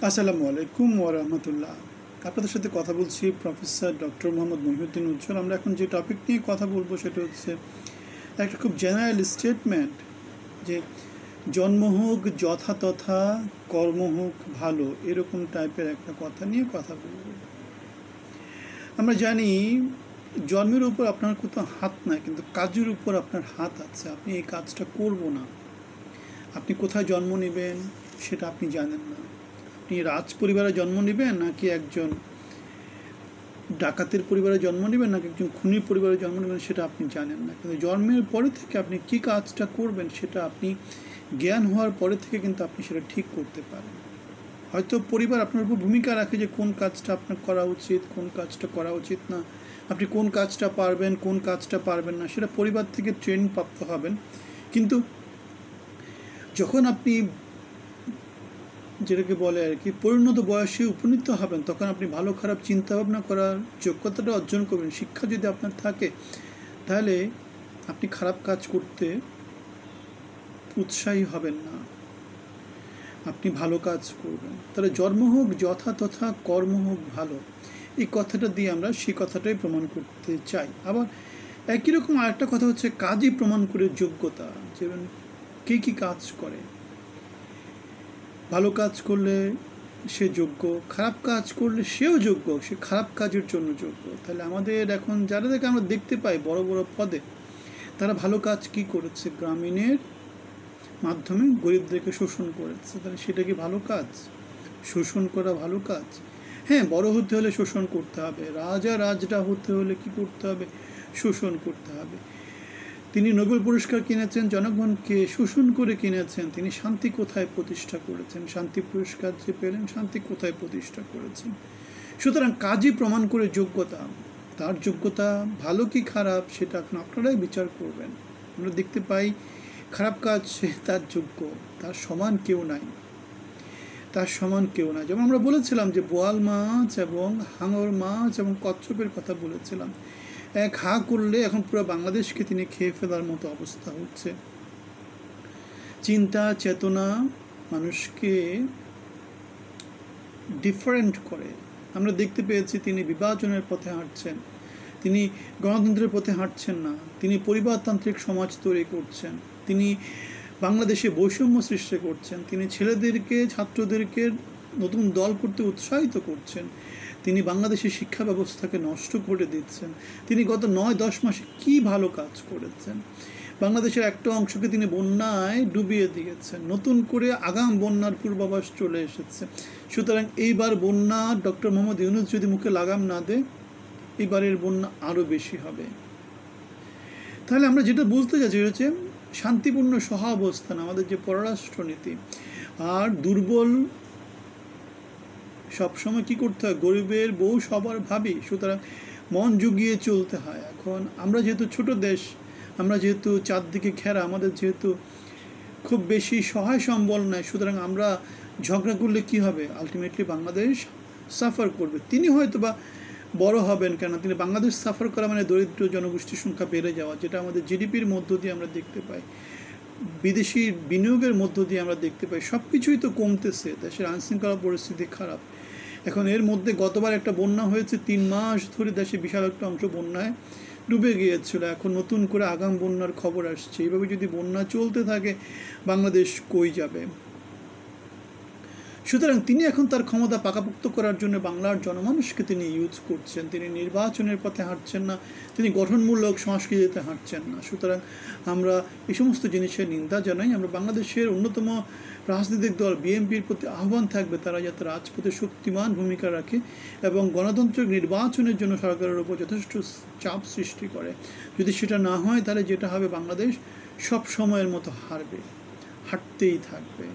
আসসালামু আলাইকুম ওয়া রাহমাতুল্লাহ। আপনাদের সাথে কথা বলছি প্রফেসর ডক্টর মোহাম্মদ মহিউদ্দিন উজ্জ্বল। আমরা এখন যে টপিক নিয়ে কথা বলবো সেটা হচ্ছে একটা খুব জেনারেল স্টেটমেন্ট যে জন্ম হোক যথাতথা, কর্ম হোক ভালো, এরকম টাইপের একটা কথা নিয়ে কথা বলবো। আমরা জানি জন্মের উপর আপনার কোথাও হাত নাই, কিন্তু কাজের উপর আপনার হাত আছে। আপনি এই কাজটা করবো না, আপনি কোথায় জন্ম নেবেন সেটা আপনি জানেন না। আপনি রাজ পরিবারে জন্ম নেবেন নাকি একজন ডাকাতের পরিবারে জন্ম নেবেন নাকি একজন খুনির পরিবারে জন্ম নেবেন সেটা আপনি জানেন না। কিন্তু জন্মের পরে থেকে আপনি কী কাজটা করবেন সেটা আপনি জ্ঞান হওয়ার পরে থেকে কিন্তু আপনি সেটা ঠিক করতে পারেন। হয়তো পরিবার আপনার উপর ভূমিকা রাখে যে কোন কাজটা আপনার করা উচিত, কোন কাজটা করা উচিত না, আপনি কোন কাজটা পারবেন, কোন কাজটা পারবেন না, সেটা পরিবার থেকে ট্রেনিং প্রাপ্ত হবেন। কিন্তু যখন আপনি যেটাকে বলে আর কি পরিণত বয়সে উপনীত হবেন, তখন আপনি ভালো খারাপ চিন্তাভাবনা করার যোগ্যতাটা অর্জন করবেন। শিক্ষা যদি আপনার থাকে তাহলে আপনি খারাপ কাজ করতে উৎসাহী হবেন না, আপনি ভালো কাজ করবেন। তাহলে জন্ম হোক যথাতথা, কর্ম হোক ভালো, এই কথাটা দিয়ে আমরা সেই কথাটাই প্রমাণ করতে চাই। আবার একই রকম আরেকটা কথা হচ্ছে কাজই প্রমাণ করে যোগ্যতা। যেমন কে কী কাজ করে, ভালো কাজ করলে সে যোগ্য, খারাপ কাজ করলে সেও যোগ্য, সে খারাপ কাজের জন্য যোগ্য। তাহলে আমাদের এখন যাদেরকে আমরা দেখতে পাই বড় বড় পদে, তারা ভালো কাজ কি করেছে? গ্রামীণের মাধ্যমে গরিবদেরকে শোষণ করেছে। তাহলে সেটা কি ভালো কাজ? শোষণ করা ভালো কাজ? হ্যাঁ, বড় হতে হলে শোষণ করতে হবে। রাজা হতে হলে কি করতে হবে? শোষণ করতে হবে। তিনি নোবেল পুরস্কার কিনেছেন, জনগণকে শোষণ করে কিনেছেন। তিনি শান্তি কোথায় প্রতিষ্ঠা করেছেন? শান্তি পুরস্কার যে পেলেন, শান্তি কোথায় প্রতিষ্ঠা করেছেন? সুতরাং কাজই প্রমাণ করে যোগ্যতা। তার যোগ্যতা ভালো কি খারাপ সেটা এখন আপনারাই বিচার করবেন। আমরা দেখতে পাই খারাপ কাজ সে তার যোগ্য, তার সমান কেউ নাই, তার সমান কেউ নাই। যেমন আমরা বলেছিলাম যে বোয়াল মাছ এবং হাঙর মাছ এবং কচ্ছপের কথা বলেছিলাম। এক হা করলে এখন পুরো বাংলাদেশকে তিনি খেয়ে ফেলার মতো অবস্থা হচ্ছে। চিন্তা চেতনা মানুষকে ডিফারেন্ট করে। আমরা দেখতে পেয়েছি তিনি বিভাজনের পথে হাঁটছেন, তিনি গণতন্ত্রের পথে হাঁটছেন না, তিনি পরিবারতান্ত্রিক সমাজ তৈরি করছেন, তিনি বাংলাদেশে বৈষম্য সৃষ্টি করছেন, তিনি ছেলেদেরকে ছাত্রদেরকে নতুন দল করতে উৎসাহিত করছেন, তিনি বাংলাদেশের শিক্ষা ব্যবস্থাকে নষ্ট করে দিচ্ছেন। তিনি গত 9-10 মাসে কি ভালো কাজ করেছেন? বাংলাদেশের একটা অংশকে তিনি বন্যায় ডুবিয়ে দিয়েছেন, নতুন করে আগাম বন্যার পূর্বাভাস চলে এসেছে। সুতরাং এইবার বন্যা ডক্টর মোহাম্মদ ইউনূস যদি মুখে লাগাম না দেয়, এবারের বন্যা আরও বেশি হবে। তাহলে আমরা যেটা বুঝতে চাইছি হচ্ছে শান্তিপূর্ণ সহাবস্থান আমাদের যে পররাষ্ট্রনীতি। আর দুর্বল সবসময় কী করতে হয়? গরিবের বউ সবার ভাবি। সুতরাং মন জুগিয়ে চলতে হয়। এখন আমরা যেহেতু ছোট দেশ, আমরা যেহেতু চারদিকে ঘেরা, আমাদের যেহেতু খুব বেশি সহায় সম্বল নাই, সুতরাং আমরা ঝগড়া করলে কি হবে? আলটিমেটলি বাংলাদেশ সাফার করবে। তিনি হয়তো বা বড় হবেন কেন, তিনি বাংলাদেশ সাফার করা মানে দরিদ্র জনগোষ্ঠীর সংখ্যা বেড়ে যাওয়া, যেটা আমাদের জিডিপির মধ্য দিয়ে আমরা দেখতে পাই, বিদেশি বিনিয়োগের মধ্য দিয়ে আমরা দেখতে পাই। সব কিছুই তো কমতেছে, দেশের আইনশৃঙ্খলা পরিস্থিতি খারাপ। এখন এর মধ্যে গতবার একটা বন্যা হয়েছে, 3 মাস ধরে দেশে বিশাল একটা অংশ বন্যায় ডুবে গিয়েছিল। এখন নতুন করে আগাম বন্যার খবর আসছে। এইভাবে যদি বন্যা চলতে থাকে বাংলাদেশ কই যাবে? সুতরাং তিনি এখন তার ক্ষমতা পাকাপোক্ত করার জন্য বাংলার জনমানুষকে তিনি ইউজ করছেন। তিনি নির্বাচনের পথে হাঁটছেন না, তিনি গঠনমূলক সংস্কৃতিতে হাঁটছেন না। সুতরাং আমরা এই সমস্ত জিনিসের নিন্দা জানাই। আমরা বাংলাদেশের অন্যতম রাজনৈতিক দল বিএনপির প্রতি আহ্বান থাকবে তারা যাতে রাজপথে শক্তিমান ভূমিকা রাখে এবং গণতান্ত্রিক নির্বাচনের জন্য সরকারের উপর যথেষ্ট চাপ সৃষ্টি করে। যদি সেটা না হয় তাহলে যেটা হবে, বাংলাদেশ সব সময়ের মতো হারবে, হাঁটতেই থাকবে।